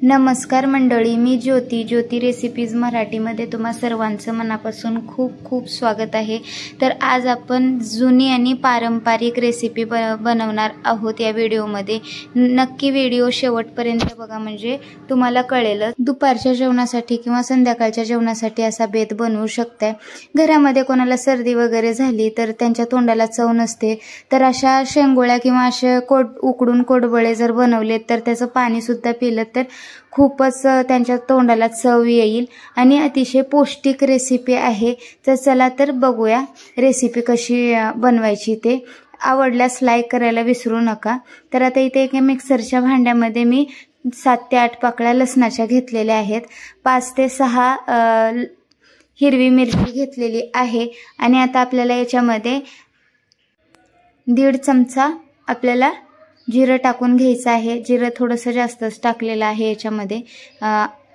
नमस्कार मंडळी, मी ज्योती रेसिपीज मराठीमध्ये तुम्हा सर्वांचं मनापासून खूप खूप स्वागत आहे। तर आज आपण जुनी आणि पारंपरिक रेसिपी बनवणार आहोत। या व्हिडिओमध्ये नक्की व्हिडिओ शेवटपर्यंत बघा, म्हणजे तुम्हाला कळेल। दुपारच्या जेवणासाठी किंवा संध्याकाळच्या जेवणासाठी असा बेत बनवू शकताय। घरामध्ये कोणाला सर्दी वगैरे झाली तर त्यांच्या तोंडाला चव नसते, तर अशा शेंगोळ्या किंवा असे उकडून कोडबळे जर बनवले तर त्याचं पाणी सुद्धा पिलं तर खूपच त्यांच्या तोंडाला चव येईल आणि अतिशय पौष्टिक रेसिपी आहे। तर चला तर बघूया रेसिपी कशी बनवायची ते। आवडल्यास लाईक करायला विसरू नका। तर आता इथे एक मिक्सरच्या भांड्यामध्ये मी 7 ते 8 पाकळ्या लसणाच्या घेतलेल्या आहेत। 5 ते 6 हिरवी मिरची घेतलेली आहे आणि आता आपल्याला याच्यामध्ये 1.5 चमचा आपल्याला जिरं टाकून घ्यायचं आहे। जिरं थोडंसं जास्तच टाकलेलं आहे, याच्यामध्ये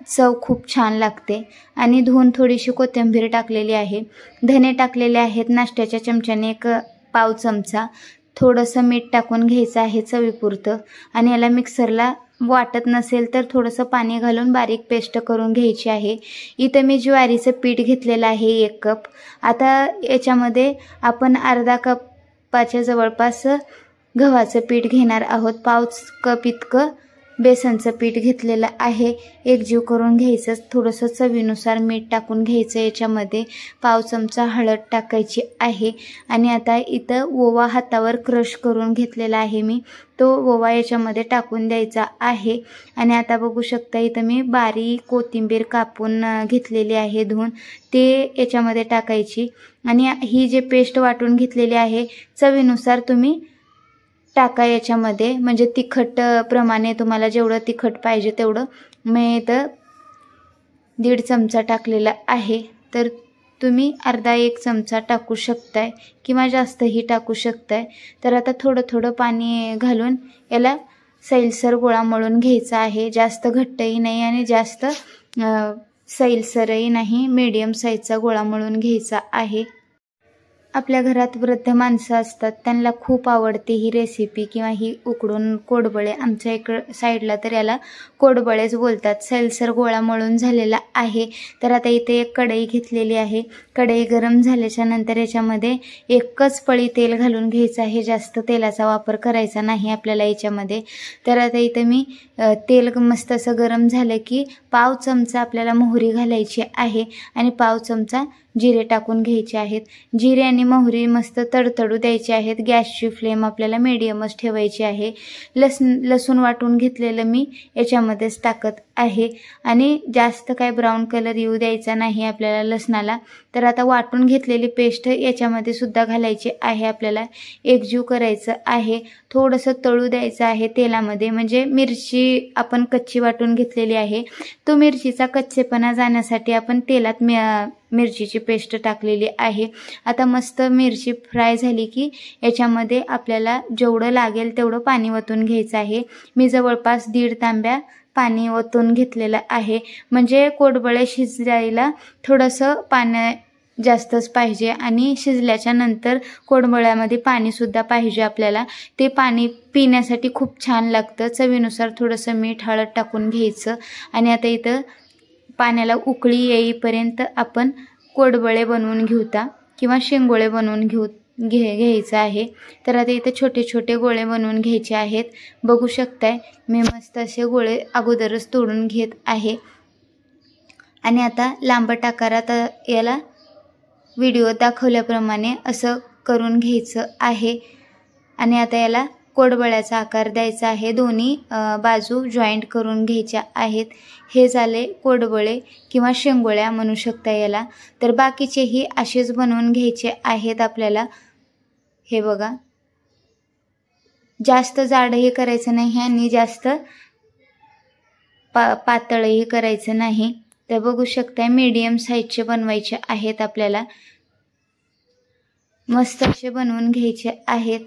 चव खूप छान लागते। आणि धुवून थोडीशी कोथिंबीर टाकलेली आहे। धने टाकलेले आहेत नाश्त्याच्या चमच्याने 1 पाव चमचा। थोडंसं मीठ टाकून घ्यायचं आहे चवीपुरतं आणि याला मिक्सरला वाटत नसेल तर थोडंसं पाणी घालून बारीक पेस्ट करून घ्यायची आहे। इथे मी ज्वारीचं पीठ घेतलेलं आहे 1 कप। आता याच्यामध्ये आपण अर्धा कपाच्या जवळपास गव्हाचं पीठ घेणार आहोत। 1/2 कप इतकं बेसनचं पीठ घेतलेलं आहे। एकजीव करून घ्यायचं। थोडंसं चवीनुसार मीठ टाकून घ्यायचं। याच्यामध्ये 1/2 चमचा हळद टाकायची आहे आणि आता इथं ओवा हातावर क्रश करून घेतलेला आहे मी, तो ओवा याच्यामध्ये टाकून द्यायचा आहे। आणि आता बघू शकता इथं मी बारीक कोथिंबीर कापून घेतलेली आहे धुवून, ते याच्यामध्ये टाकायची। आणि ही जे पेस्ट वाटून घेतलेली आहे चवीनुसार तुम्ही टाका याच्यामध्ये, म्हणजे तिखट प्रमाणे तुम्हाला जेवढं तिखट पाहिजे तेवढं। मी इथं 1.5 चमचा टाकलेला आहे, तर तुम्ही अर्धा 1 चमचा टाकू शकताय किंवा जास्तही टाकू शकताय। तर आता थोडं थोडं पाणी घालून याला सैलसर गोळा मळून घ्यायचा आहे। जास्त घट्टही नाही आणि जास्त सैलसरही नाही, मीडियम साईजचा गोळा मळून घ्यायचा आहे। आपल्या घरात वृद्ध माणसं असतात, त्यांना खूप आवडते ही रेसिपी किंवा ही उकडून कोडबळे। आमच्या साईडला तर याला कोडबळेच बोलतात। सैलसर गोळा मळून झालेला आहे। तर आता इथे 1 कढई घेतलेली आहे। कढई गरम झाल्याच्या नंतर याच्यामध्ये 1च पळी तेल घालून घ्यायचं आहे। जास्त तेलाचा वापर करायचा नाही आपल्याला याच्यामध्ये। तर आता इथे मी तेल मस्त असं गरम झालं की 1/2 चमचा आपल्याला मोहरी घालायची आहे आणि 1/2 चमचा जिरे टाकून घ्यायचे आहेत। जिरे आणि मोहरी मस्त तडतडू द्यायचे आहेत। गॅसची फ्लेम आपल्याला मीडियमच ठेवायची आहे। लसूण वाटून घेतलेलं मी याच्यामध्येच टाकत आहे आणि जास्त काय ब्राऊन कलर येऊ द्यायचा नाही आपल्याला लसणाला। तर आता वाटून घेतलेली पेस्ट याच्यामध्ये सुद्धा घालायची आहे। आपल्याला एकजीव करायचं आहे, थोडंसं तळू द्यायचं आहे तेलामध्ये, म्हणजे मिरची आपण कच्ची वाटून घेतलेली आहे, तो मिरचीचा कच्चेपणा जाण्यासाठी आपण तेलात मिरचीची पेस्ट टाकलेली आहे। आता मस्त मिरची फ्राय झाली की याच्यामध्ये आपल्याला जेवढं लागेल तेवढं पाणी ओतून घ्यायचं आहे। मी जवळपास 1.5 तांब्या पाणी ओतून घेतलेलं आहे, म्हणजे कोडबळे शिजायला थोडंसं पाणी जास्तच पाहिजे आणि शिजल्याच्या नंतर कोडबळ्यामध्ये पाणी सुद्धा पाहिजे आपल्याला। ते पाणी पिण्यासाठी खूप छान लागतं। चवीनुसार थोडंसं मीठ हळद टाकून घ्यायचं आणि आता इथं पाण्याला उकळी येईपर्यंत आपण कोडबळे बनवून घेऊता किंवा शेंगोळे बनवून घ्यायचं आहे। तर आता इथे छोटे छोटे गोळे बनवून घ्यायचे आहेत। बघू शकताय मी मस्त असे गोळे अगोदरच तोडून घेत आहे आणि आता लांबट आकारात याला व्हिडिओ दाखवल्याप्रमाणे असं करून घ्यायचं आहे। आणि आता याला कोडबळ्याचा आकार द्यायचा आहे। दोन्ही बाजू जॉईंट करून घ्यायच्या आहेत। हे झाले कोडबळे किंवा शेंगोळ्या म्हणू शकता याला। तर बाकीचेही असेच बनवून घ्यायचे आहेत आपल्याला। हे बघा, जास्त जाडही करायचं नाही आणि जास्त पातळही करायचं नाही। तर बघू शकता मीडियम साईजचे बनवायचे आहेत आपल्याला। मस्त असे बनवून घ्यायचे आहेत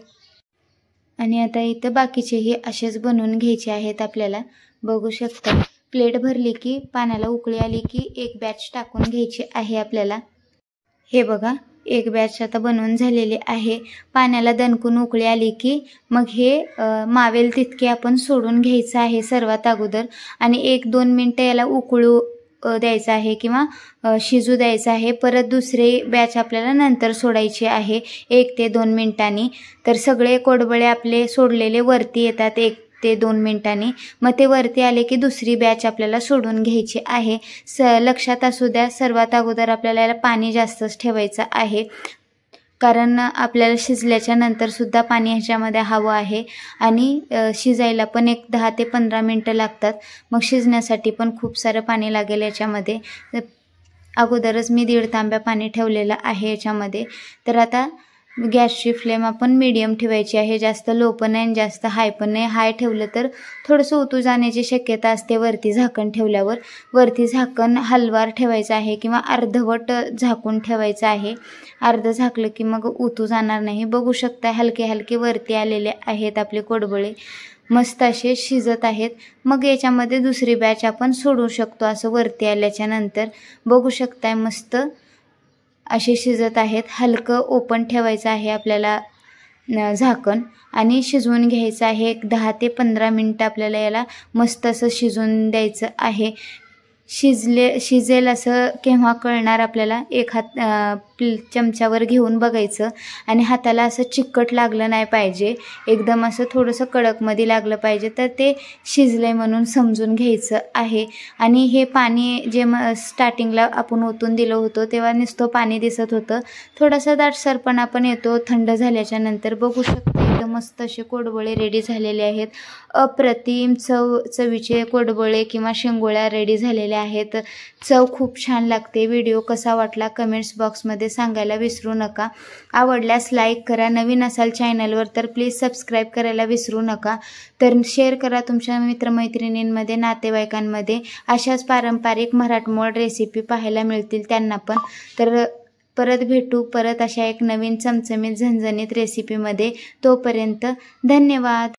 आणि आता इथं बाकीचेही असेच बनवून घ्यायचे आहेत आपल्याला। बघू शकता प्लेट भरली की पाण्याला उकळी आली की 1 बॅच टाकून घ्यायची आहे आपल्याला। हे बघा एक बॅच आता बनवून झालेली आहे. पाण्याला दणकून उकळी आली की मग हे मावेल तितके आपण सोडून घ्यायचं आहे सर्वात अगोदर आणि 1-2 मिनटं याला उकळू द्यायचं आहे किंवा शिजू द्यायचं आहे. परत दुसरे बॅच आपल्याला नंतर सोडायची आहे 1 ते 2 मिनटांनी. तर सगळे कोडबळे आपले सोडलेले वरती येतात 1 ते 2 मिनटांनी. मग ते वरती आले की दुसरी बॅच आपल्याला सोडून घ्यायची आहे. लक्षात असू द्या, सर्वात अगोदर आपल्याला याला पाणी जास्तच ठेवायचं आहे, कारण आपल्याला शिजल्याच्या नंतर सुद्धा पाणी ह्याच्यामध्ये हवं आहे आणि शिजायला पण एक 10 ते 15 मिनटं लागतात. मग शिजण्यासाठी पण खूप सारं पाणी लागेल याच्यामध्ये. अगोदरच मी 1.5 तांब्या पाणी ठेवलेलं आहे याच्यामध्ये. तर आता गॅसची फ्लेम आपण मीडियम ठेवायची आहे, जास्त लो पण नाही आणि जास्त हाय पण नाही. हाय ठेवलं तर थोडंसं उतू जाण्याची शक्यता असते वरती झाकण ठेवल्यावर. वरती झाकण हलवार ठेवायचं आहे किंवा अर्धवट झाकून ठेवायचं आहे. अर्ध झाकलं की मग उतू जाणार नाही. बघू शकता हलके हलके वरती आलेले आहेत आपले कोडबळे, मस्त असे शिजत आहेत. मग याच्यामध्ये दुसरी बॅच आपण सोडू शकतो असं वरती आल्याच्या नंतर. बघू शकताय मस्त असे शिजत आहेत. हलकं ओपन ठेवायचं आहे आपल्याला झाकण आणि शिजवून घ्यायचं आहे. एक 10 ते 15 मिनटं आपल्याला याला मस्त असं शिजवून द्यायचं आहे. शिजेल असं केव्हा कळणार आपल्याला, एक चमच्यावर घेऊन बघायचं आणि हाताला असं चिकट लागलं नाही पाहिजे, एकदम असं थोडंसं कडकमध्ये लागलं पाहिजे, तर ते शिजलंय म्हणून समजून घ्यायचं आहे. आणि हे पाणी जे स्टार्टिंगला आपण ओतून दिलं होतं तेव्हा नुसतं पाणी दिसत होतं, थोडासा दाटसरपणा पण येतो थंड झाल्याच्या नंतर. बघू शकता एकदम मस्त असे कोडबळे रेडी झालेले आहेत. अप्रतिम चवीचे कोडबळे किंवा शेंगोळ्या रेडी झालेल्या आहेत. चव खूप छान लागते. व्हिडिओ कसा वाटला कमेंट्स बॉक्समध्ये सांगायला विसरू नका. आवडल्यास लाईक करा. नवीन असाल चॅनलवर तर प्लीज सबस्क्राईब करायला विसरू नका. तर शेअर करा तुमच्या मित्रमैत्रिणींमध्ये, नातेवाईकांमध्ये. अशाच पारंपरिक मराठमोळ रेसिपी पाहायला मिळतील त्यांना पण. तर परत भेटू परत अशा एक नवीन चमचमीत झणझणीत रेसिपीमध्ये. तोपर्यंत धन्यवाद.